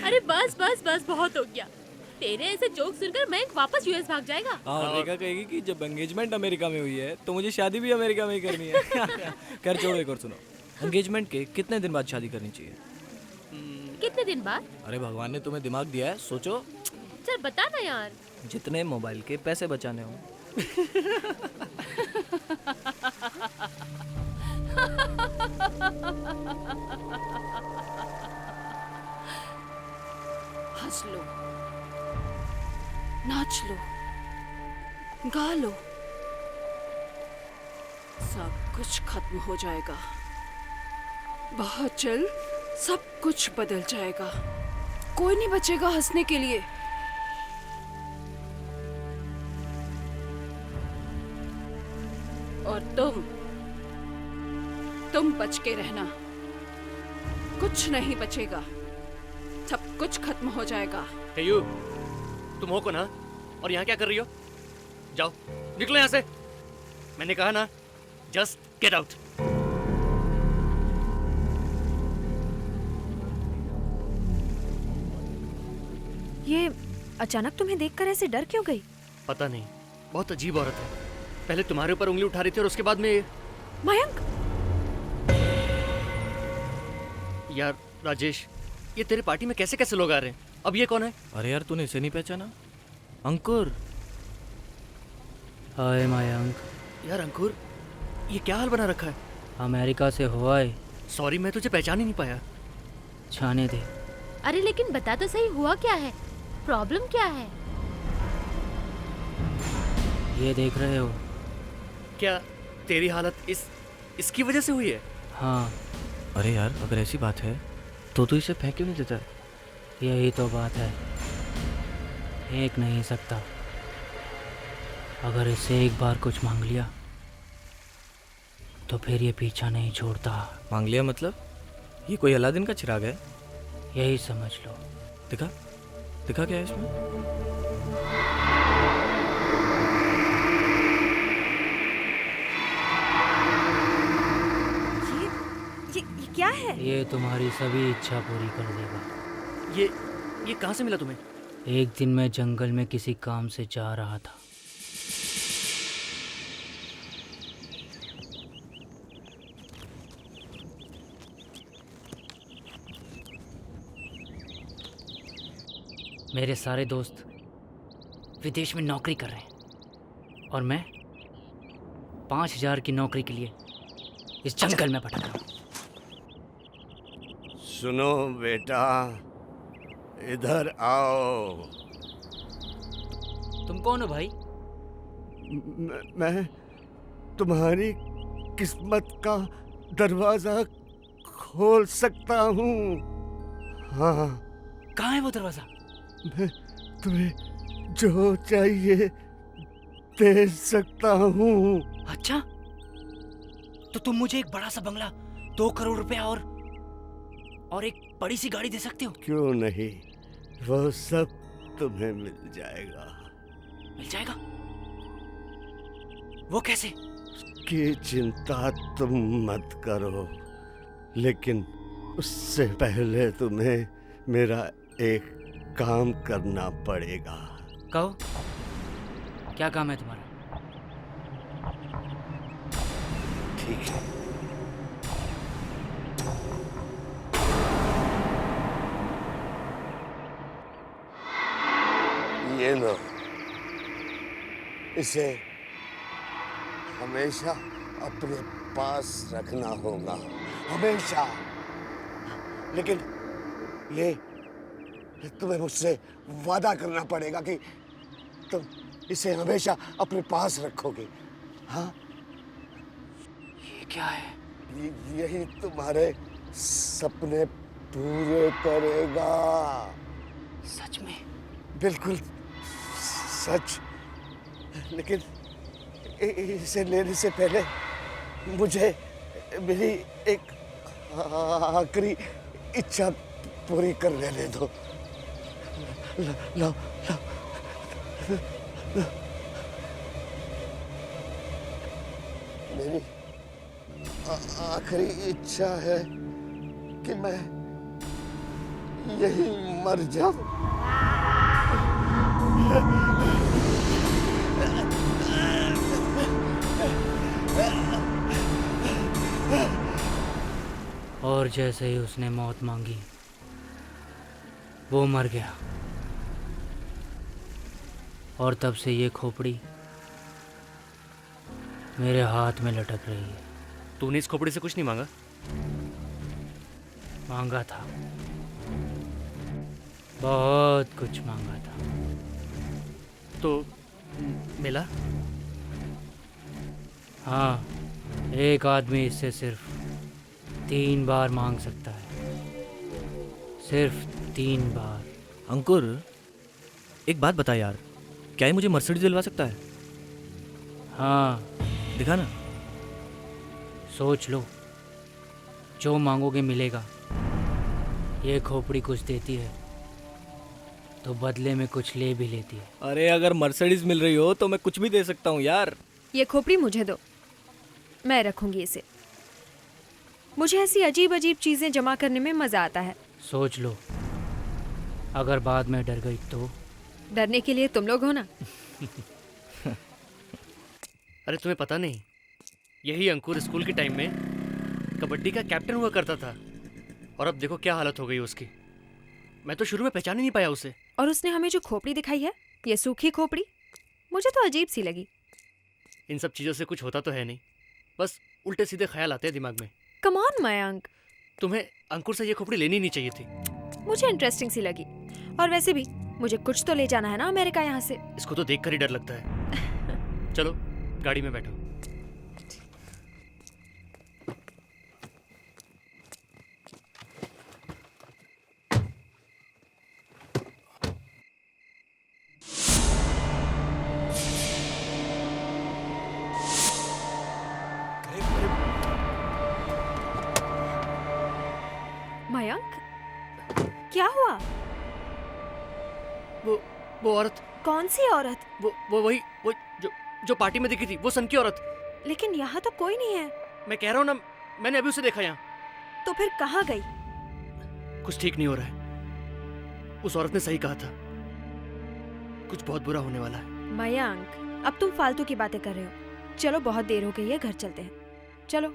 अरे बस बस बस बहुत हो गया। तेरे ऐसे जोक सुनकर मैं वापस यूएस भाग जाएगा। हाँ, रेखा कहेगी कि जब एंगेजमेंट अमेरिका में हुई है तो मुझे शादी भी अमेरिका में ही करनी है। कर छोड़ो, एक और सुनो। एंगेजमेंट के कितने दिन बाद शादी करनी चाहिए? कितने दिन बाद? अरे भगवान ने तुम्हें दिमाग दिया है, सोचो। चल बता ना यार। जितने मोबाइल के पैसे बचाने हो। हंस लो, नाच लो, गा लो, सब कुछ खत्म हो जाएगा। बहुत जल्द सब कुछ बदल जाएगा। कोई नहीं बचेगा हंसने के लिए। और तुम बच के रहना। कुछ नहीं बचेगा, सब कुछ खत्म हो जाएगा। हे यू, तुम हो कौन हा? और यहाँ क्या कर रही हो? जाओ, निकलो यहाँ से। मैंने कहा ना, जस्ट गेट आउट। ये अचानक तुम्हें देखकर ऐसे डर क्यों गई? पता नहीं, बहुत अजीब औरत है। पहले तुम्हारे ऊपर उंगली उठा रही थी और उसके बाद में मयंक, यार राजेश, ये तेरे पार्टी में कैसे कैसे लोग आ रहे हैं? अब ये कौन है? अरे यार, तूने इसे नहीं पहचाना? अंकुर। हाय मयंक, यार अंकुर, ये क्या हाल बना रखा है? अमेरिका से हो आए। सॉरी, मैं तुझे पहचान ही नहीं पाया। छाने दे। अरे लेकिन बता तो सही, हुआ क्या है? प्रॉब्लम क्या है? ये देख रहे हो? क्या तेरी हालत इसकी वजह से हुई है? हाँ। अरे यार, अगर ऐसी बात है तो तू इसे फेंक क्यों नहीं देता? यही तो बात है, फेंक नहीं सकता। अगर इससे एक बार कुछ मांग लिया तो फिर ये पीछा नहीं छोड़ता। मांग लिया मतलब? ये कोई अलादीन का चिराग है? यही समझ लो। दिखा, दिखा क्या है इसमें? ये क्या है? ये तुम्हारी सभी इच्छा पूरी कर देगा। ये कहाँ से मिला तुम्हें? एक दिन मैं जंगल में किसी काम से जा रहा था। मेरे सारे दोस्त विदेश में नौकरी कर रहे हैं और मैं 5,000 की नौकरी के लिए इस जंगल में भटक रहा हूँ। सुनो बेटा, इधर आओ। तुम कौन हो भाई? मैं तुम्हारी किस्मत का दरवाजा खोल सकता हूँ। हाँ, कहाँ है वो दरवाजा? मैं तुम्हें जो चाहिए दे सकता हूँ। अच्छा, तो तुम मुझे एक बड़ा सा बंगला, 2 करोड़ रुपया और एक बड़ी सी गाड़ी दे सकते हो? क्यों नहीं, वो सब तुम्हें मिल जाएगा। मिल जाएगा? वो कैसे? की चिंता तुम मत करो, लेकिन उससे पहले तुम्हें मेरा एक काम करना पड़ेगा। कहो, क्या काम है तुम्हारा? ठीक है, ये लो, इसे हमेशा अपने पास रखना होगा, हमेशा। लेकिन ये तुम्हें मुझसे वादा करना पड़ेगा कि तुम इसे हमेशा अपने पास रखोगे। हाँ, ये क्या है? यही तुम्हारे सपने पूरे करेगा। सच में? बिल्कुल सच। लेकिन इसे लेने से पहले मुझे मेरी एक आखिरी इच्छा पूरी कर लेने दो। लो, मेरी आखिरी इच्छा है कि मैं यही मर जाओ। और जैसे ही उसने मौत मांगी वो मर गया। और तब से ये खोपड़ी मेरे हाथ में लटक रही है। तूने इस खोपड़ी से कुछ नहीं मांगा? मांगा था, बहुत कुछ मांगा था। तो मिला? हाँ, एक आदमी इससे सिर्फ 3 बार मांग सकता है, सिर्फ 3 बार। अंकुर, एक बात बता यार, क्या ये मुझे मर्सिडीज दिलवा सकता है? हाँ, दिखा ना। सोच लो, जो मांगोगे मिलेगा। ये खोपड़ी कुछ देती है तो बदले में कुछ ले भी लेती है। अरे अगर मर्सिडीज मिल रही हो तो मैं कुछ भी दे सकता हूँ यार। ये खोपड़ी मुझे दो, मैं रखूंगी इसे। मुझे ऐसी अजीब अजीब चीजें जमा करने में मजा आता है। सोच लो, अगर बाद में डर गई तो? डरने के लिए तुम लोग हो ना। अरे तुम्हें पता नहीं, यही अंकुर स्कूल के टाइम में कबड्डी का कैप्टन हुआ करता था। और अब देखो क्या हालत हो गई उसकी। मैं तो शुरू में पहचान ही नहीं पाया उसे। और उसने हमें जो खोपड़ी दिखाई है, ये सूखी खोपड़ी, मुझे तो अजीब सी लगी। इन सब चीज़ों से कुछ होता तो है नहीं, बस उल्टे सीधे ख्याल आते हैं दिमाग में। कम ऑन मयंक, तुम्हें अंकुर से ये खोपड़ी लेनी नहीं चाहिए थी। मुझे इंटरेस्टिंग सी लगी। और वैसे भी मुझे कुछ तो ले जाना है ना अमेरिका यहाँ से। इसको तो देखकर ही डर लगता है। चलो गाड़ी में बैठो। मयंक, क्या हुआ? वो औरत, कौन सी औरत? वो वही वो जो पार्टी में दिखी थी, वो सन की औरत। लेकिन यहाँ तो कोई नहीं है। मैं कह रहा हूँ ना, मैंने अभी उसे देखा यहाँ। तो फिर कहाँ गई? कुछ ठीक नहीं हो रहा है। उस औरत ने सही कहा था, कुछ बहुत बुरा होने वाला है। मयंक, अब तुम फालतू की बातें कर रहे हो। चलो, बहुत देर हो गई है, घर चलते हैं। चलो।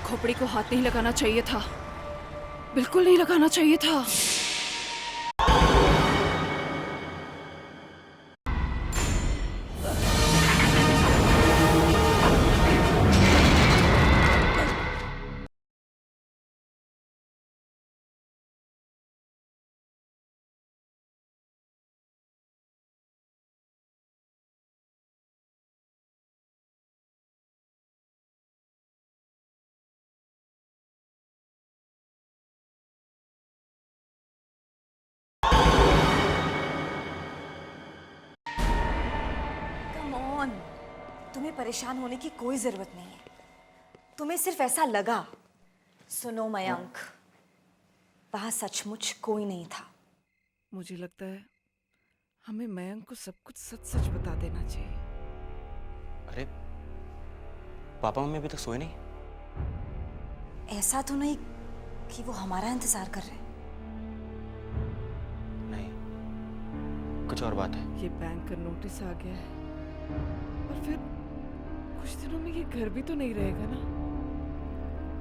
खोपड़ी को हाथ नहीं लगाना चाहिए था, बिल्कुल नहीं लगाना चाहिए था। कम ऑन, तुम्हें परेशान होने की कोई जरूरत नहीं है। तुम्हें सिर्फ ऐसा लगा। सुनो मयंक, वहां सचमुच कोई नहीं था। मुझे लगता है हमें मयंक को सब कुछ सच सच बता देना चाहिए। अरे पापा मम्मी अभी तक सोए नहीं? ऐसा तो नहीं कि वो हमारा इंतजार कर रहे हैं। नहीं, कुछ और बात है। ये बैंक का नोटिस आ गया है और फिर कुछ दिनों में ये घर भी तो नहीं रहेगा ना।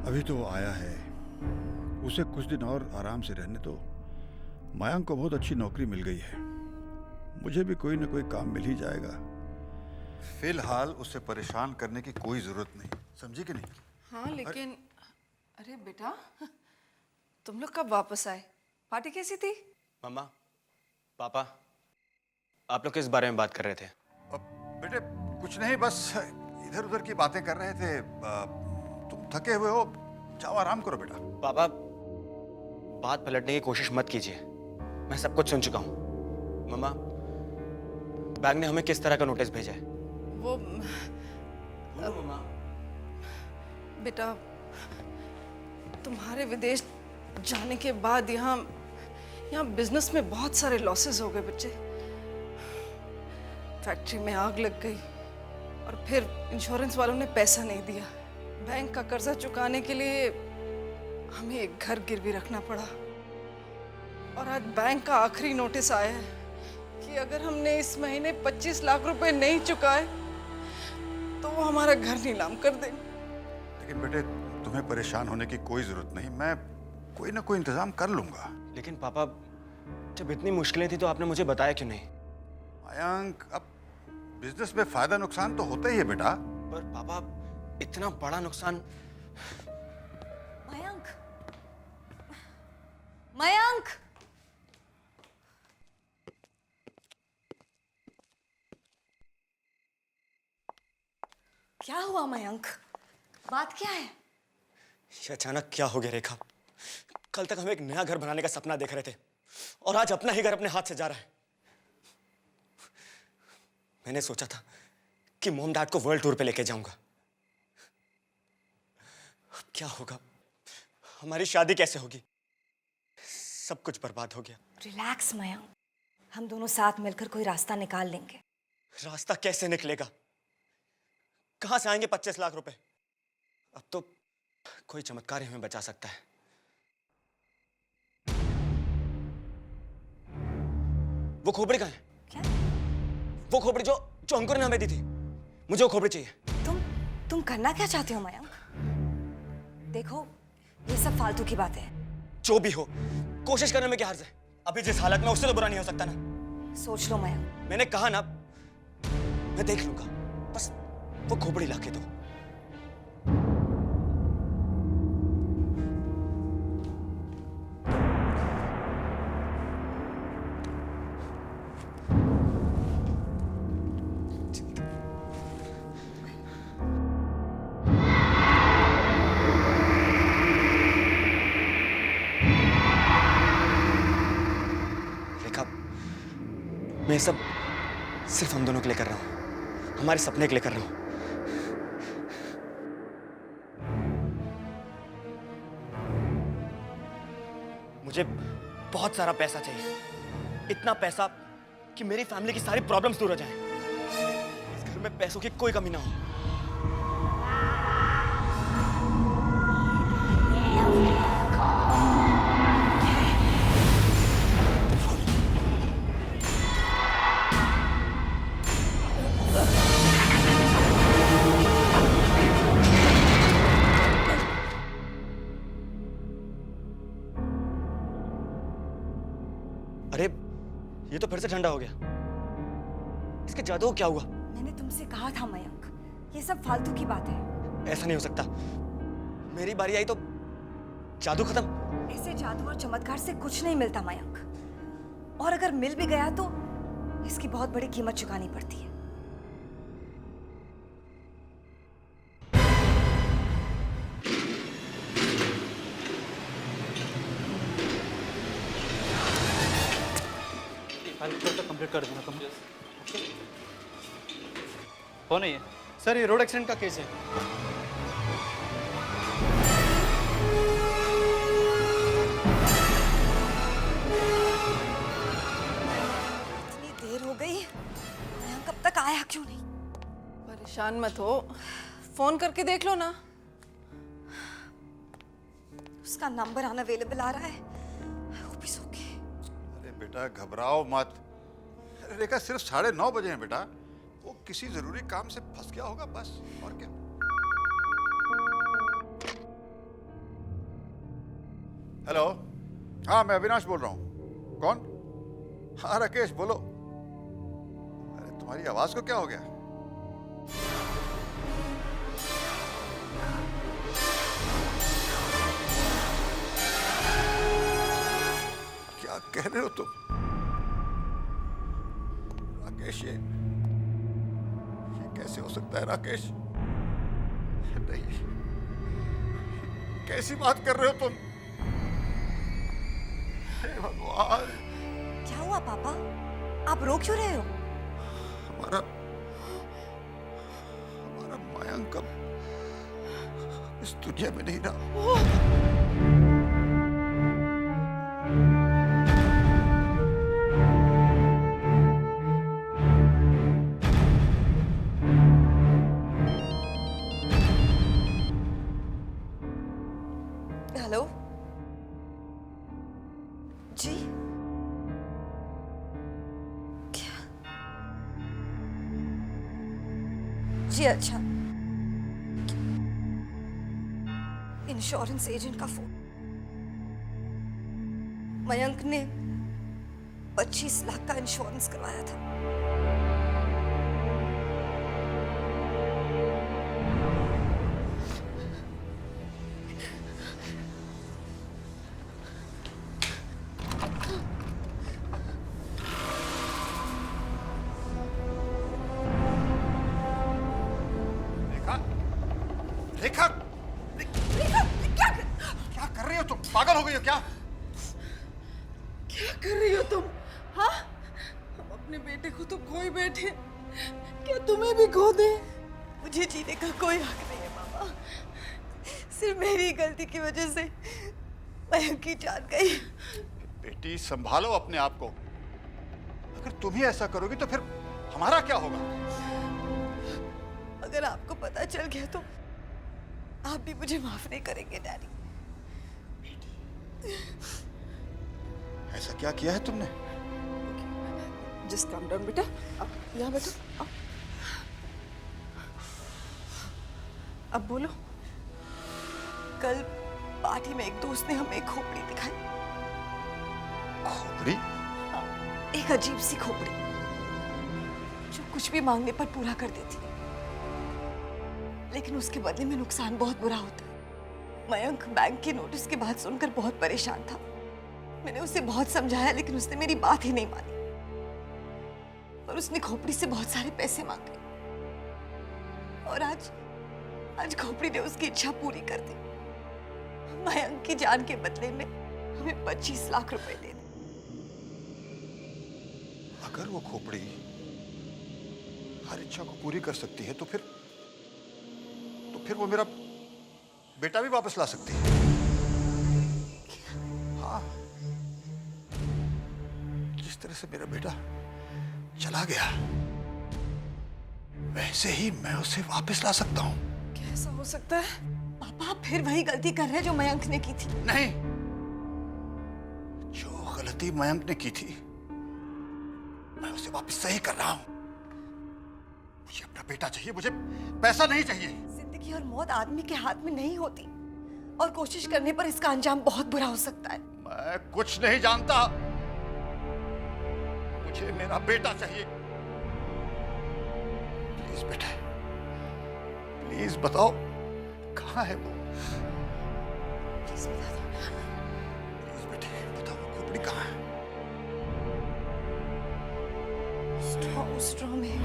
अभी तो वो आया है, उसे कुछ दिन और आराम से रहने दो। मयंक को बहुत अच्छी नौकरी मिल गई है, मुझे भी कोई ना कोई काम मिल ही जाएगा। फिलहाल उसे परेशान करने की कोई जरूरत नहीं, समझी कि नहीं? हाँ लेकिन अरे बेटा, तुम लोग कब वापस आए? पार्टी कैसी थी? मम्मा, पापा, आप लोग किस बारे में बात कर रहे थे? बेटे कुछ नहीं, बस इधर उधर की बातें कर रहे थे। तुम थके हुए हो, जाओ आराम करो बेटा। पापा, बात पलटने की कोशिश मत कीजिए, मैं सब कुछ सुन चुका हूँ। मम्मा, बैंक ने हमें किस तरह का नोटिस भेजा है? वो मम्मा, बेटा, तुम्हारे विदेश जाने के बाद यहाँ बिजनेस में बहुत सारे लॉसेस हो गए बच्चे। फैक्ट्री में आग लग गई और फिर इंश्योरेंस वालों ने पैसा नहीं दिया। बैंक का कर्जा चुकाने के लिए हमें एक घर गिरवी रखना पड़ा और आज बैंक का आखिरी नोटिस आया है कि अगर हमने इस महीने 25 लाख रुपए नहीं चुकाए तो वो हमारा घर नीलाम कर देंगे। लेकिन बेटे, तुम्हें परेशान होने की कोई जरूरत नहीं, मैं कोई ना कोई इंतजाम कर लूंगा। लेकिन पापा, जब इतनी मुश्किलें थी तो आपने मुझे बताया क्यों नहीं? मयंक, अब बिजनेस में फायदा नुकसान तो होता ही है बेटा। पर पापा, इतना बड़ा नुकसान। मयंक, मयंक, क्या हुआ मयंक? बात क्या है? ये अचानक क्या हो गया रेखा? कल तक हम एक नया घर बनाने का सपना देख रहे थे और आज अपना ही घर अपने हाथ से जा रहा है। मैंने सोचा था कि मॉम डैड को वर्ल्ड टूर पे लेके जाऊंगा। अब क्या होगा? हमारी शादी कैसे होगी? सब कुछ बर्बाद हो गया। रिलैक्स मयंक, हम दोनों साथ मिलकर कोई रास्ता निकाल लेंगे। रास्ता कैसे निकलेगा? कहां से आएंगे 25 लाख रुपए? अब तो कोई चमत्कार ही हमें बचा सकता है। वो खोपड़ी कहाँ है? क्या? वो खोपड़ी जो जो अंकुर ने हमें दी थी। मुझे वो खोपड़ी चाहिए। तुम करना क्या चाहते हो मयंक? देखो, ये सब फालतू की बातें हैं। जो भी हो, कोशिश करने में क्या हर्ज है? अभी जिस हालत में, उससे तो बुरा नहीं हो सकता ना। सोच लो मयंक। मैंने कहा ना, मैं देख लूंगा, बस वो खोपड़ी लाके दो। रेखा, मैं सब सिर्फ हम दोनों के लिए कर रहा हूं, हमारे सपने के लिए कर रहा हूं। मुझे बहुत सारा पैसा चाहिए, इतना पैसा कि मेरी फैमिली की सारी प्रॉब्लम्स दूर हो जाएं। इस घर में पैसों की कोई कमी ना हो। अरे, ये तो फिर से ठंडा हो गया। इसके जादू को क्या हुआ? मैंने तुमसे कहा था मयंक, ये सब फालतू की बात है। ऐसा नहीं हो सकता। मेरी बारी आई तो जादू खत्म। ऐसे जादू और चमत्कार से कुछ नहीं मिलता मयंक, और अगर मिल भी गया तो इसकी बहुत बड़ी कीमत चुकानी पड़ती है। कंप्लीट कर देना तुम। कौन है ये? सर, ये रोड एक्सीडेंट का केस है। इतनी देर हो गई, मयंक कब तक आया क्यों नहीं? परेशान मत हो, फोन करके देख लो ना। उसका नंबर अनअवेलेबल आ रहा है। वो भी सो के। अरे बेटा, घबराओ मत। अरे रेखा, सिर्फ 9:30 बजे हैं बेटा। वो किसी जरूरी काम से फंस गया होगा, बस, और क्या। हेलो, हाँ, मैं अविनाश बोल रहा हूँ। कौन? हाँ राकेश, बोलो। अरे तुम्हारी आवाज को क्या हो गया? क्या कह रहे हो तुम? राकेश, ये कैसे हो सकता है राकेश? नहीं, कैसी बात कर रहे हो तुम? हे भगवान! क्या हुआ पापा? आप रो क्यों रहे हो? हमारा मयंक अब इस दुनिया में नहीं रहा। जी अच्छा, इंश्योरेंस एजेंट का फोन। मयंक ने 25 लाख का इंश्योरेंस करवाया था। रेखा, रेखा, क्या कर रही हो तुम? पागल हो गई हो क्या? क्या कर रही हो तुम? हाँ, हम अपने बेटे को तो खोए बैठे, क्या तुम्हें भी खो दे? मुझे जीने का कोई हक नहीं है मामा। सिर्फ मेरी गलती की वजह से मयंक की जान गई। बेटी संभालो अपने आप को। अगर तुम ही ऐसा करोगी तो फिर हमारा क्या होगा? अगर आपको पता चल गया तो आप भी मुझे माफ नहीं करेंगे डैडी। ऐसा क्या किया है तुमने? जस्ट कम डाउन बेटा, अब यहाँ बैठो। अब बोलो। कल पार्टी में एक दोस्त ने हमें एक खोपड़ी दिखाई। खोपड़ी? एक अजीब सी खोपड़ी जो कुछ भी मांगने पर पूरा कर देती है, लेकिन उसके बदले में नुकसान बहुत बुरा होता है। मयंक बैंक के नोटिस की बात सुनकर बहुत परेशान था। मैंने उसे बहुत समझाया लेकिन उसने मेरी बात ही नहीं मानी और उसने खोपड़ी से बहुत सारे पैसे मांगे और आज खोपड़ी ने उसकी इच्छा पूरी कर दी। मयंक की जान के बदले में हमें 25 लाख रुपए दे दे। अगर वो खोपड़ी हर इच्छा को पूरी कर सकती है तो फिर वो मेरा बेटा भी वापस ला सकती है। हाँ, जिस तरह से मेरा बेटा चला गया वैसे ही मैं उसे वापस ला सकता हूँ। कैसा हो सकता है? पापा आप फिर वही गलती कर रहे हैं जो मयंक ने की थी। नहीं, जो गलती मयंक ने की थी मैं उसे वापस सही कर रहा हूँ। मुझे अपना बेटा चाहिए, मुझे पैसा नहीं चाहिए। जिंदगी और मौत आदमी के हाथ में नहीं होती और कोशिश करने पर इसका अंजाम बहुत बुरा हो सकता है। मैं कुछ नहीं जानता, मुझे मेरा बेटा चाहिए। प्लीज बेटा, प्लीज बताओ कहाँ है वो? प्लीज बता दो। प्लीज बेटे बताओ वो खोपड़ी कहाँ है? स्ट्रॉ में।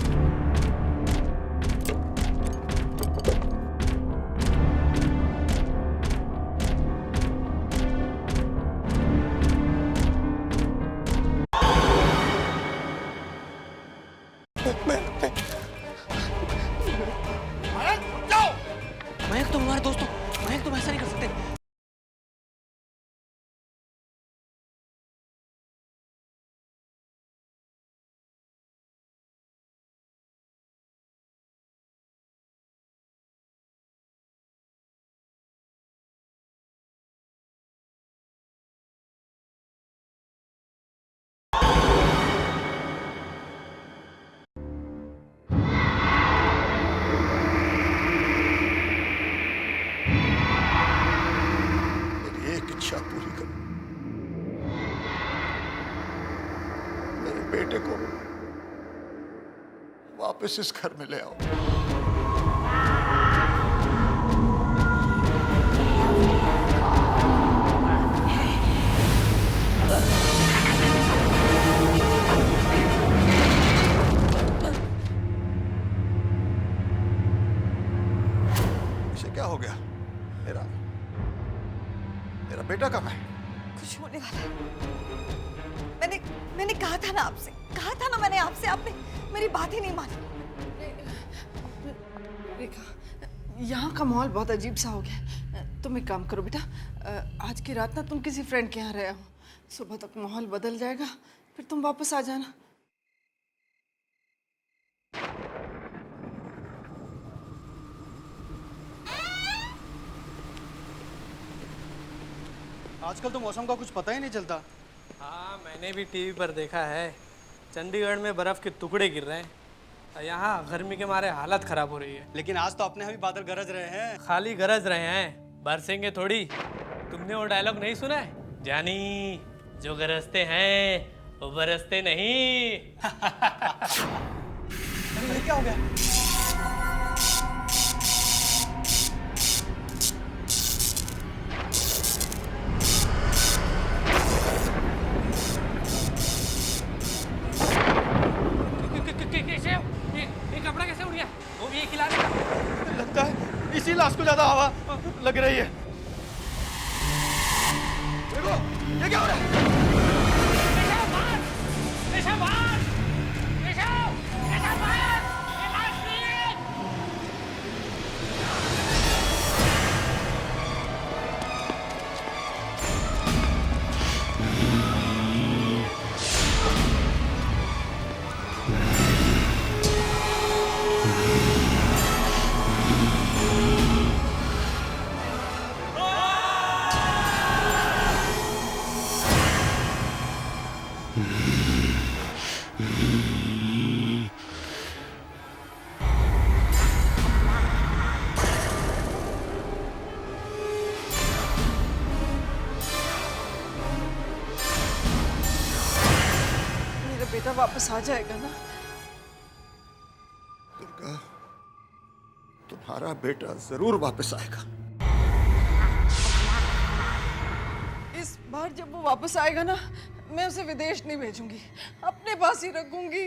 मयंक तुम हमारे दोस्त हो, मयंक तुम ऐसा नहीं कर सकते। इच्छा पूरी करो, मेरे बेटे को वापस इस घर में ले आओ। इसे क्या हो गया? मेरा बेटा कब है? कुछ होने वाला है। मैंने कहा था ना आपसे, आपने मेरी बात ही नहीं मानी। रेखा, यहाँ का माहौल बहुत अजीब सा हो गया। तुम एक काम करो बेटा, आज की रात ना तुम किसी फ्रेंड के यहाँ रहे हो, सुबह तक माहौल बदल जाएगा, फिर तुम वापस आ जाना। आजकल तो मौसम का कुछ पता ही नहीं चलता। हाँ, मैंने भी टीवी पर देखा है, चंडीगढ़ में बर्फ के टुकड़े गिर रहे हैं। यहाँ गर्मी के मारे हालत खराब हो रही है। लेकिन आज तो अपने यहाँ भी बादल गरज रहे हैं। खाली गरज रहे हैं, बरसेंगे थोड़ी। तुमने वो डायलॉग नहीं सुना है? जानी जो गरजते हैं वो बरसते नहीं। अरे ये क्या हो गया? ये कपड़ा कैसे उड़ गया? वो भी एक ही लाश है। लगता है इसी लाश को ज्यादा हवा लग रही है। देखो ये क्या हो रहा है? बेटा वापस आ जाएगा ना? दुर्गा, तुम्हारा बेटा जरूर वापस आएगा। इस बार जब वो वापस आएगा ना, मैं उसे विदेश नहीं भेजूंगी, अपने पास ही रखूंगी।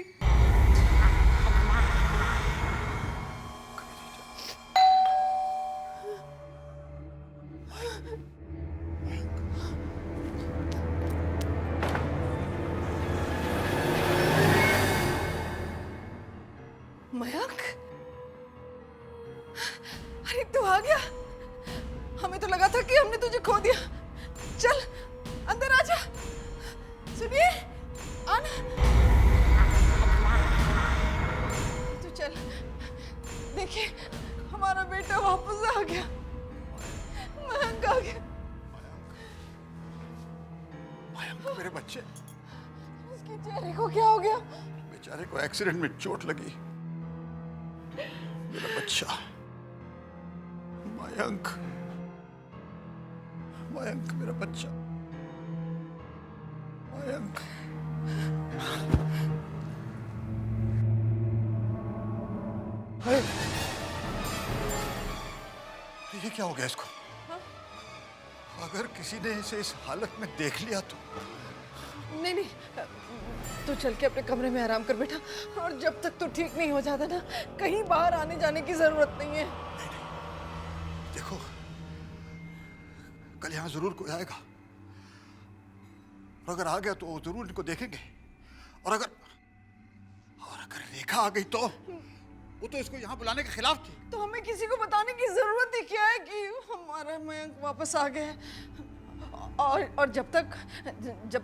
मयंक, अरे तू आ गया। हमें तो लगा था कि हमने तुझे खो दिया। चल अंदर आ जा। सुनिए, आना। तू चल, देखिए हमारा बेटा वापस आ गया। मयंक आ गया। मयंक मेरे बच्चे। उसके चेहरे को क्या हो गया? बेचारे को एक्सीडेंट में चोट लगी। मेरा बच्चा मयंक, मयंक मेरा बच्चा मयंक। अरे ये क्या हो गया इसको? अगर किसी ने इसे इस हालत में देख लिया तो? नहीं नहीं, तू चल के अपने कमरे में आराम कर बेटा, और जब तक तू ठीक नहीं हो जाता ना, कहीं बाहर आने जाने की जरूरत नहीं है। देखो, कल यहाँ जरूर कोई आएगा, और अगर आ गया तो जरूर इनको देखेंगे, और अगर रेखा आ गई तो वो तो इसको यहाँ बुलाने के खिलाफ थी। तो हमें किसी को बताने की जरूरत ही क्या है कि हमारा मयंक वापस आ गया है। और जब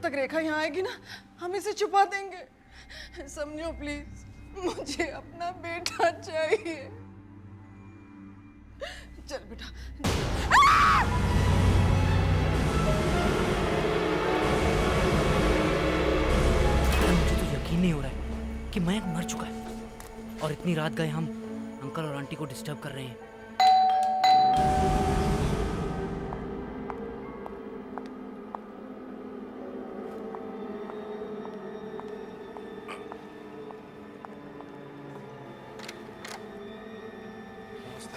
तक रेखा यहाँ आएगी ना, हम इसे छुपा देंगे। समझो प्लीज, मुझे अपना बेटा चाहिए। चल बेटा। मुझे तो यकीन नहीं हो रहा है कि मयंक मर चुका है, और इतनी रात गए हम अंकल और आंटी को डिस्टर्ब कर रहे हैं।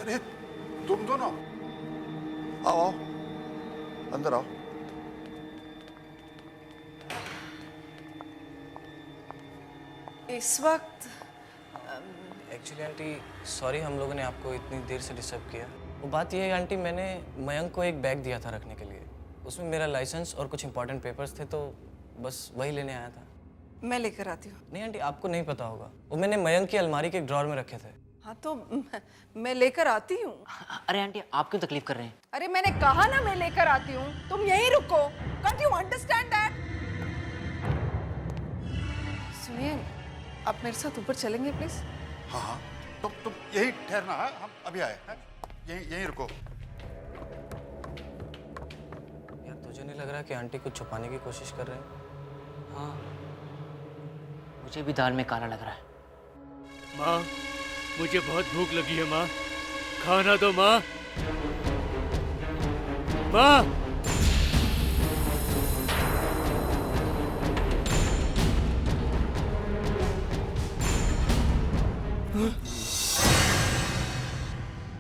अरे तुम दोनों आओ, आओ अंदर आओ। इस वक्त एक्चुअली आंटी सॉरी, हम लोगों ने आपको इतनी देर से डिस्टर्ब किया। वो बात ये है आंटी, मैंने मयंक को एक बैग दिया था रखने के लिए। उसमें मेरा लाइसेंस और कुछ इंपॉर्टेंट पेपर्स थे, तो बस वही लेने आया था। मैं लेकर आती हूँ। नहीं आंटी, आपको नहीं पता होगा, वो मैंने मयंक की अलमारी के एक ड्रॉर में रखे थे। हाँ तो मैं लेकर आती हूँ। अरे आंटी, आप क्यों तकलीफ कर रहे हैं? अरे मैंने कहा ना मैं लेकर आती हूँ, तुम यहीं रुको। Can't you understand that? सुनिए, आप मेरे साथ ऊपर चलेंगे प्लीज? हाँ हाँ, तुम यही ठहरना है, हम अभी आए हैं। यहीं रुको। यार तुझे नहीं लग रहा कि आंटी कुछ छुपाने की कोशिश कर रहे हैं? हाँ, मुझे भी दाल में काला लग रहा है। माँ, मुझे बहुत भूख लगी है माँ, खाना दो माँ। माँ,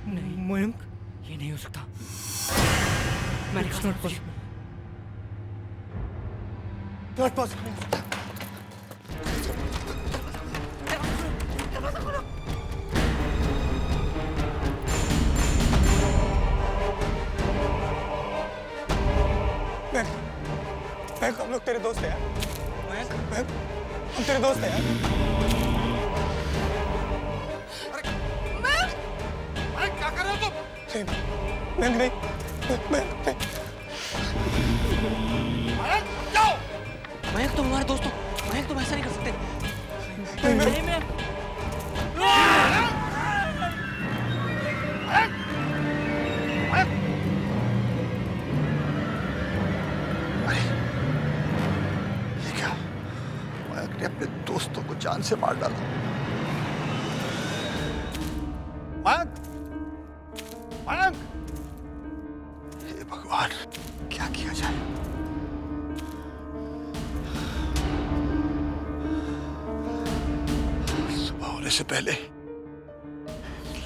नहीं मयंक, ये नहीं हो सकता। मैंने कहा था तुझे। Not possible. महक, हम लोग तेरे दोस्त हैं यार। महक, हम तेरे दोस्त हैं यार। महक, क्या कर रहे हो तुम? महक नहीं, महक नहीं। महक, जाओ। मयंक तुम हमारे दोस्त हो, मयंक तुम ऐसा नहीं कर सकते। नहीं, मैं ये क्या? महक ने अपने दोस्तों को जान से मार डाला। महक, महक, हे भगवान, क्या किया जाए? सुबह होने से पहले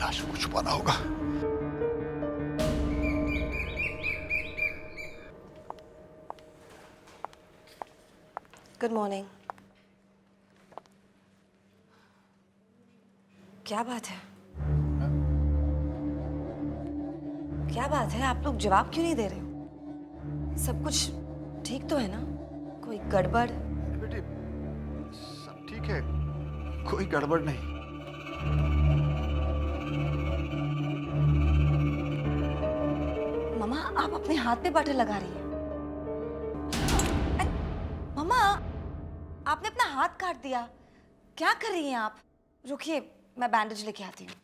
लाशों को छुपाना होगा। Good morning. क्या बात है? क्या बात है? आप लोग जवाब क्यों नहीं दे रहे हो? सब कुछ ठीक तो है ना? कोई गड़बड़? बेटी, सब ठीक है, कोई गड़बड़ नहीं। मम्मा, आप अपने हाथ पे बटर लगा रही हैं। मम्मा, आपने अपना हाथ काट दिया। क्या कर रही हैं आप? रुकिए, मैं बैंडेज लेके आती हूँ।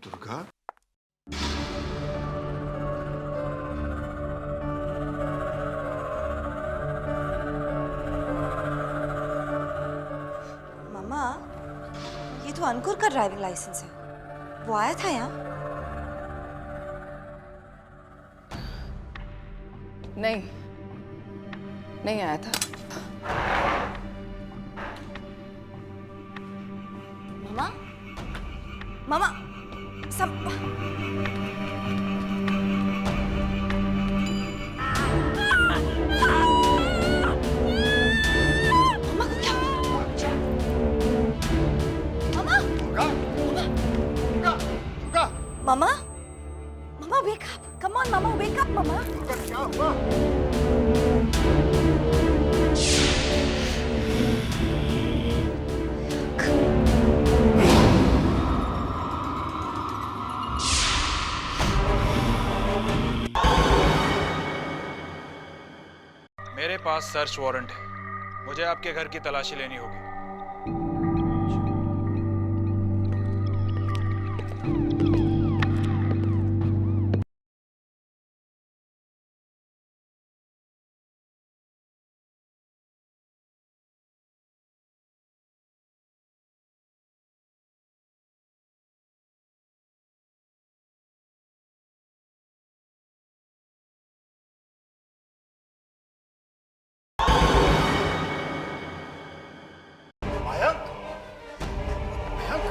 दुर्गा, मम्मा, ये तो अंकुर का ड्राइविंग लाइसेंस है। वो आया था यहाँ? नहीं, नहीं आया था। मम्मा, मम्मा, सब मम्मा को क्या हुआ? मम्मा, दुर्गा, दुर्गा, दुर्गा, मम्मा, मम्मा वेक अप। कम ऑन मम्मा, वेक अप मम्मा। दुर्गा, क्या हुआ? मेरे पास सर्च वारंट है, मुझे आपके घर की तलाशी लेनी होगी। मयंक, मयंक,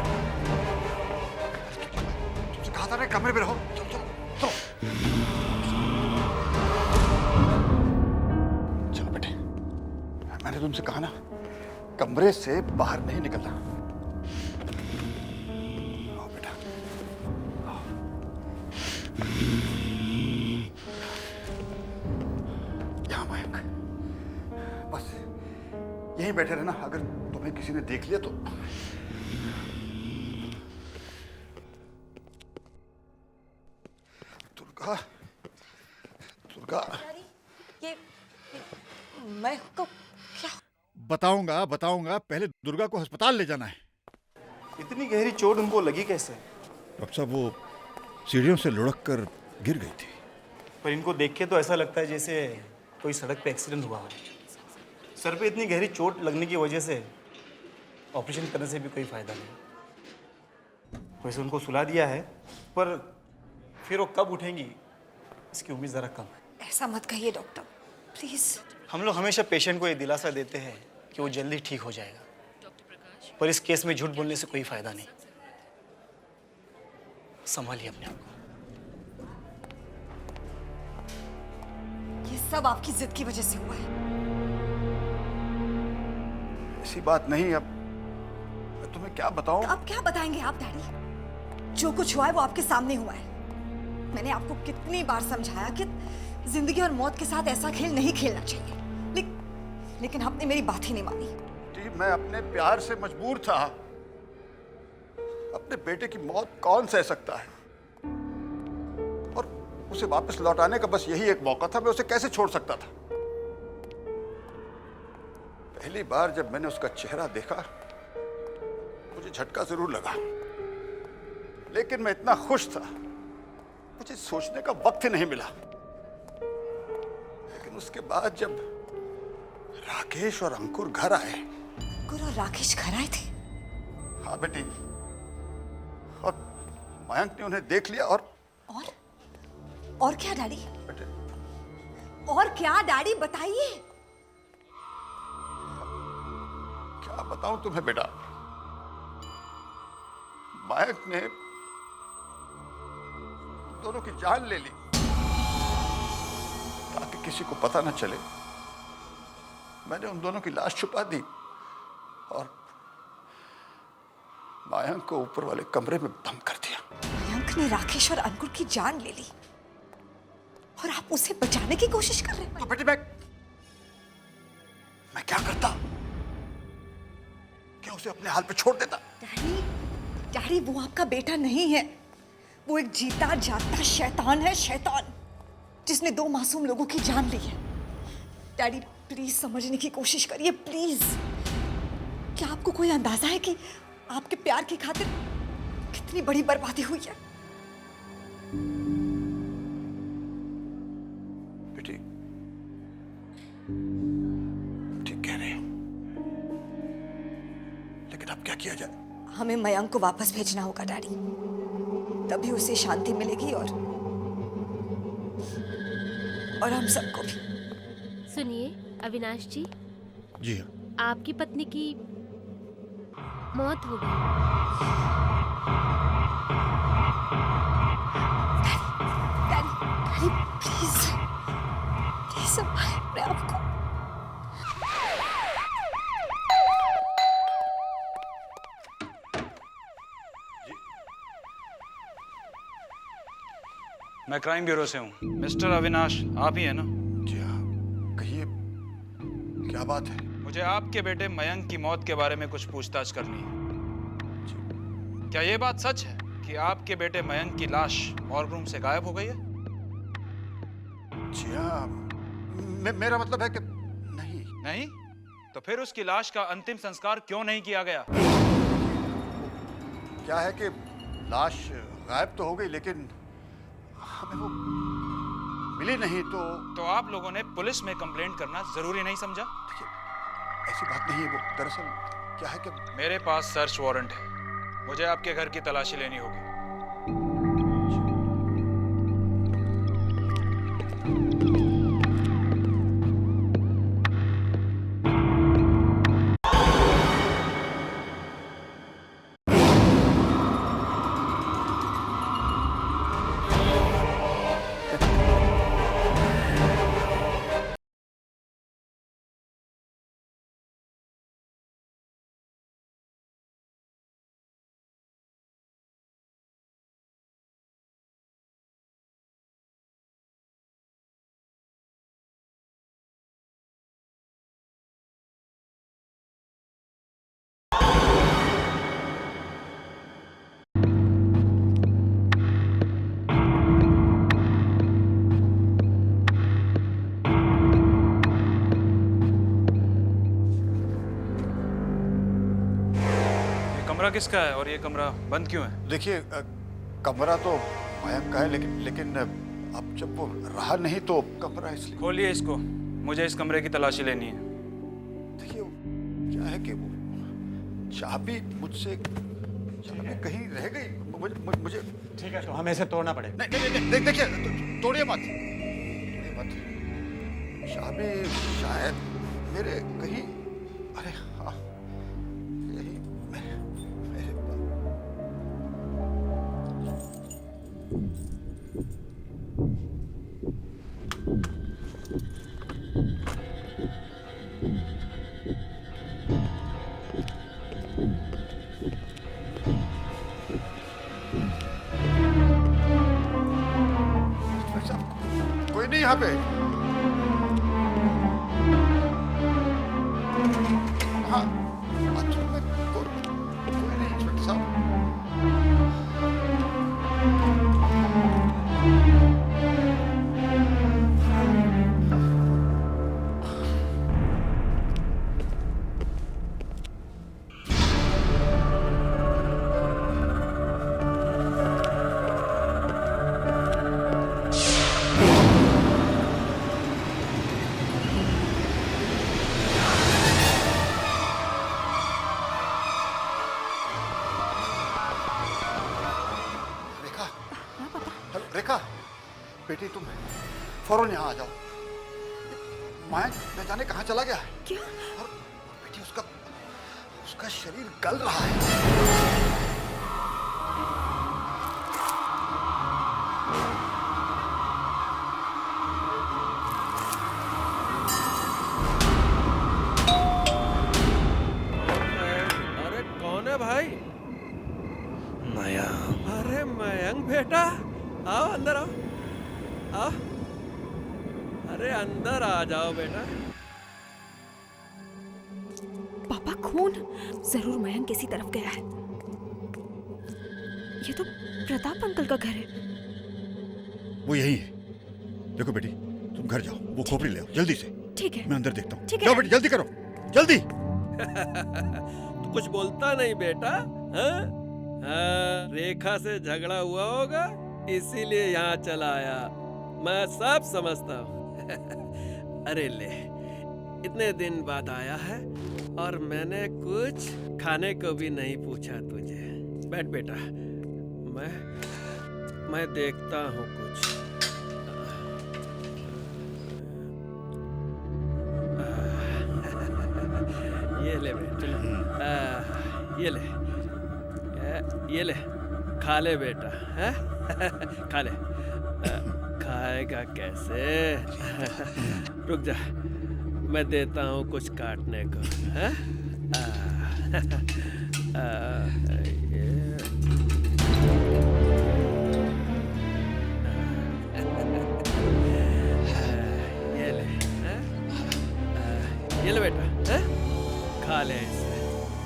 तुमसे कहा था ना कमरे में रहो। चलो चलो चलो चलो बेटे, मैंने तुमसे कहा ना कमरे से बाहर नहीं निकलना। आओ बेटा, आओ। यहाँ मयंक, बस यहीं बैठे रहना। अगर तुम्हें किसी ने देख लिया तो दुर्गा, दुर्गा, ये मैं को क्या? बताऊंगा बताऊंगा, पहले दुर्गा को अस्पताल ले जाना है। इतनी गहरी चोट उनको लगी कैसे? डॉक्टर साहब, वो सीढ़ियों से लुढ़क कर गिर गई थी। पर इनको देख के तो ऐसा लगता है जैसे कोई सड़क पे एक्सीडेंट हुआ हो। सर पे इतनी गहरी चोट लगने की वजह से ऑपरेशन करने से भी कोई फ़ायदा नहीं। वैसे उनको सुला दिया है, पर फिर वो कब उठेंगी इसकी उम्मीद ज़रा कम है। ऐसा मत कहिए डॉक्टर, प्लीज़। हम लोग हमेशा पेशेंट को ये दिलासा देते हैं कि वो जल्दी ठीक हो जाएगा, पर इस केस में झूठ बोलने से कोई फ़ायदा नहीं। संभालिए अपने आप को। ये सब आपकी जिद की वजह से हुआ है। ऐसी बात नहीं। अब मैं तुम्हें क्या बताऊं? अब क्या बताएंगे आप डैडी? जो कुछ हुआ है वो आपके सामने हुआ है। मैंने आपको कितनी बार समझाया कि जिंदगी और मौत के साथ ऐसा खेल नहीं खेलना चाहिए, लेकिन आपने मेरी बात ही नहीं मानी। जी, मैं अपने प्यार से मजबूर था। अपने बेटे की मौत कौन सह सकता है, और उसे वापस लौटाने का बस यही एक मौका था। मैं उसे कैसे छोड़ सकता था? पहली बार जब मैंने उसका चेहरा देखा मुझे झटका जरूर लगा, लेकिन मैं इतना खुश था मुझे सोचने का वक्त ही नहीं मिला। लेकिन उसके बाद जब राकेश और अंकुर घर आए। अंकुर और राकेश घर आए थे? हाँ बेटी, और मयंक ने उन्हें देख लिया। और क्या डैडी? और क्या डैडी, बताइए। क्या बताऊं तुम्हें बेटा, मयंक ने दोनों की जान ले ली ताकि किसी को पता न चले। मैंने उन दोनों की लाश छुपा दी और मयंक को ऊपर वाले कमरे में बंद कर दिया। मयंक ने राकेश और अंकुर की जान ले ली और आप उसे बचाने की कोशिश कर रहे हैं? तो बेटी मैं क्या करता? क्या उसे अपने हाल पे छोड़ देता? डैडी, वो आपका बेटा नहीं है। वो एक जीता जागता शैतान है, शैतान जिसने 2 मासूम लोगों की जान ली है। डैडी प्लीज समझने की कोशिश करिए, प्लीज। क्या आपको कोई अंदाजा है कि आपके प्यार की खातिर कितनी बड़ी बर्बादी हुई है? बेटी ठीक कह रहे हो, लेकिन अब क्या किया जाए? हमें मयंक को वापस भेजना होगा डैडी, तभी उसे शांति मिलेगी और हम सबको भी। सुनिए अविनाश जी। जी हाँ। आपकी पत्नी की मौत हो गई। डैडी प्लीज संभालिए अपने आप को। मैं क्राइम ब्यूरो से हूँ। मिस्टर अविनाश आप ही है ना? जी हाँ, कहिए क्या बात है? मुझे आपके बेटे मयंक की मौत के बारे में कुछ पूछताछ करनी है। क्या ये बात सच है कि आपके बेटे मयंक की लाश मॉर्ग रूम से गायब हो गई है? जी हाँ, मेरा मतलब है कि नहीं। तो फिर उसकी लाश का अंतिम संस्कार क्यों नहीं किया गया? क्या है कि लाश गायब तो हो गई, लेकिन हमें वो मिली नहीं। तो आप लोगों ने पुलिस में कंप्लेंट करना जरूरी नहीं समझा? ऐसी बात नहीं है। वो दरअसल क्या है कि मेरे पास सर्च वारंट है, मुझे आपके घर की तलाशी लेनी होगी। कमरा किसका है और ये कमरा बंद क्यों है? देखिए, कमरा तो मयंक का है, लेकिन अब जब वो रहा नहीं तो कमरा इसलिए। खोलिए इसको, मुझे इस कमरे की तलाशी लेनी है। देखिए क्या है कि वो चाबी मुझसे कहीं रह गई। मुझे ठीक है, तो हमें इसे तोड़ना पड़ेगा। नहीं, देखिए, तोड़िए मत। चाबी शायद मेरे कहीं, अरे हाँ, यही मेरे कोई नहीं यहाँ पे। हाँ, बाथरूम में कोई नहीं इंस्पेक्टर साहब। रेखा, बेटी तुम फौरन यहाँ आ जाओ। मयंक न जाने कहाँ चला गया है। क्या? और बेटी उसका शरीर गल रहा है। अरे कौन है भाई? मयंक। अरे मयंक बेटा, आओ अंदर आओ, आओ। अरे अंदर आ जाओ बेटा। पापा, खून जरूर मयंक किसी तरफ गया है। ये तो प्रताप अंकल का घर है। वो यही है। देखो बेटी, तुम घर जाओ, वो खोपड़ी ले आओ जल्दी से। ठीक है, मैं अंदर देखता हूँ। ठीक है। जाओ बेटी, जल्दी करो, जल्दी। तू कुछ बोलता नहीं बेटा? हाँ? हाँ, रेखा से झगड़ा हुआ होगा, इसीलिए यहाँ चला आया। मैं सब समझता हूँ। अरे ले, इतने दिन बाद आया है और मैंने कुछ खाने को भी नहीं पूछा तुझे। बैठ बेटा, मैं देखता हूँ कुछ। ये ले बेटा, ये ले, खा ले बेटा, है? खा ले। खाएगा कैसे? रुक जा, मैं देता हूँ कुछ काटने को, है? ये ले, ये ले बेटा, है? खा ले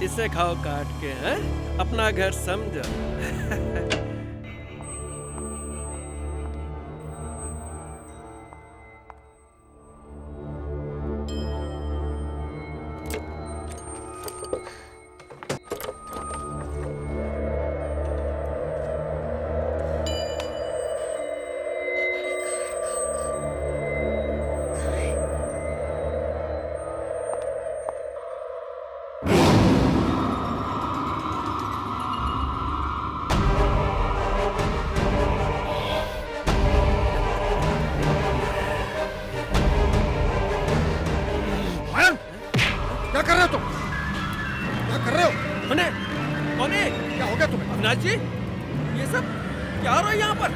इसे खाओ काट के, हैं? अपना घर समझो। अविनाश जी, ये सब क्या हो रहा है यहाँ पर?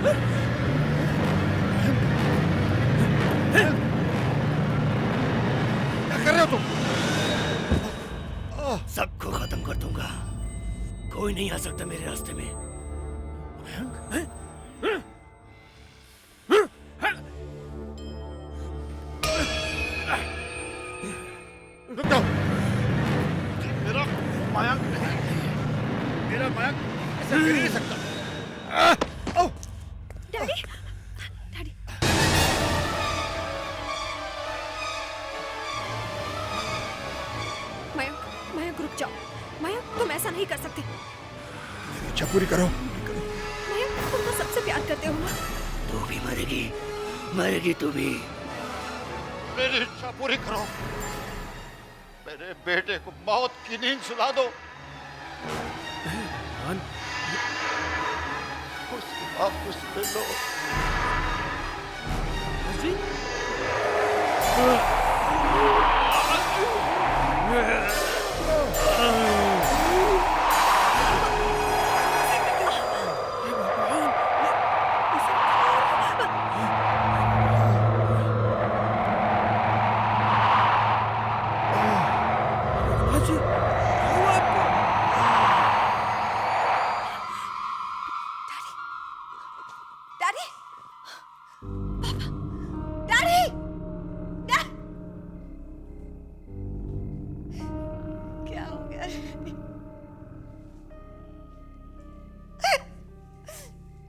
क्या कर रहे हो तुम? सबको खत्म कर दूंगा, कोई नहीं आ सकता मेरे रास्ते में। रुक जाओ, मेरा मयंक नहीं, मेरा मयंक ऐसा कर ही नहीं सकता। Daddy, daddy. मयंक रुक जाओ। मयंक, तुम ऐसा नहीं कर सकते। मेरी इच्छा पूरी करो। मयंक, तुम तो सबसे प्यार करते हो ना। तू भी मरेगी, मरेगी तू भी। मेरी इच्छा पूरी करो, मेरे बेटे को मौत की नींद सुला दो। उसे वापस ले लो। डैडी, डैडी, क्या हो गया?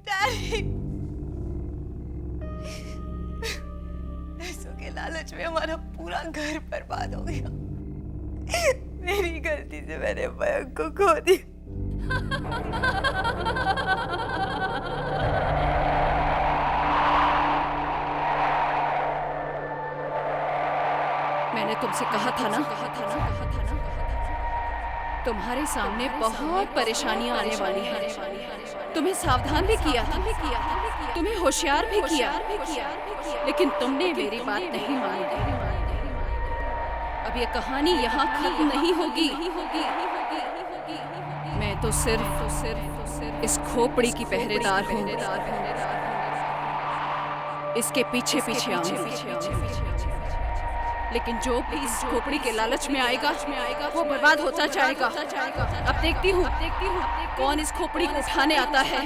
डैडी, पैसों के लालच में हमारा पूरा घर बर्बाद हो गया। मेरी गलती से मैंने मयंक को खो दिया। मैंने तुमसे कहा था ना, तुम्हारे सामने बहुत परेशानियां आने वाली हैं। तुम्हें सावधान भी किया था, तुम्हें होशियार भी किया, लेकिन तुमने मेरी बात नहीं मानी। अब ये कहानी यहाँ खत्म नहीं होगी। मैं तो सिर्फ इस खोपड़ी की पहरेदार हूँ। इसके पीछे पीछे आऊंगी। लेकिन जो भी इस खोपड़ी के लालच में आएगा वो बर्बाद होता जाएगा। अब देखती हूँ कौन इस खोपड़ी को उठाने आता है।